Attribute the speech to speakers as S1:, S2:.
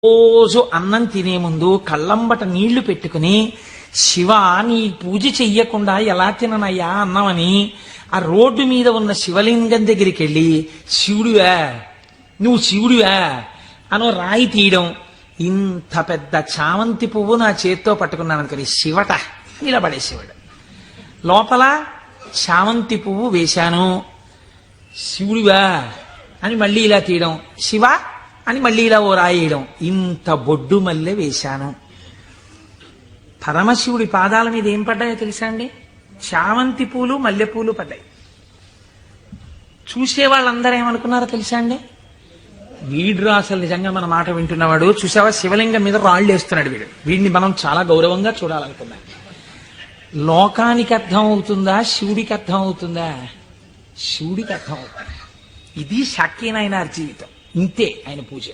S1: రోజు అన్నం తినే ముందు కళ్ళంబట నీళ్లు పెట్టుకుని శివ నీ పూజ చెయ్యకుండా ఎలా తిననయ్యా అన్నమని ఆ రోడ్డు మీద ఉన్న శివలింగం దగ్గరికి వెళ్ళి శివుడివా నువ్వు శివుడివా అనో రాయి తీయడం. ఇంత పెద్ద చామంతి పువ్వు నా చేత్తో పట్టుకున్నాను అనుకుని శివట నిలబడే శివుడు లోపల చామంతి పువ్వు వేశాను. శివుడివా అని మళ్ళీ ఇలా తీయడం, శివ అని మళ్ళీ ఇలా ఓ రాయేయడం. ఇంత బొడ్డు మల్లె వేశాను. పరమశివుడి పాదాల మీద ఏం పడ్డాయో తెలుసా అండి? చామంతి పూలు మల్లెపూలు పడ్డాయి. చూసే వాళ్ళందరూ ఏమనుకున్నారో తెలుసా అండి? వీడు అసలు నిజంగా మన మాట వింటున్నవాడు, చూసావా శివలింగం మీద రాళ్ళు వేస్తున్నాడు వీడు, వీడిని మనం చాలా గౌరవంగా చూడాలనుకున్నాం. లోకానికి అర్థం అవుతుందా శివుడికి అర్థం అవుతుందా? శివుడికి అర్థం అవుతుంది. ఇది శాక్యనాయనార్ జీవితం, ఇంతే ఆయన పూజ.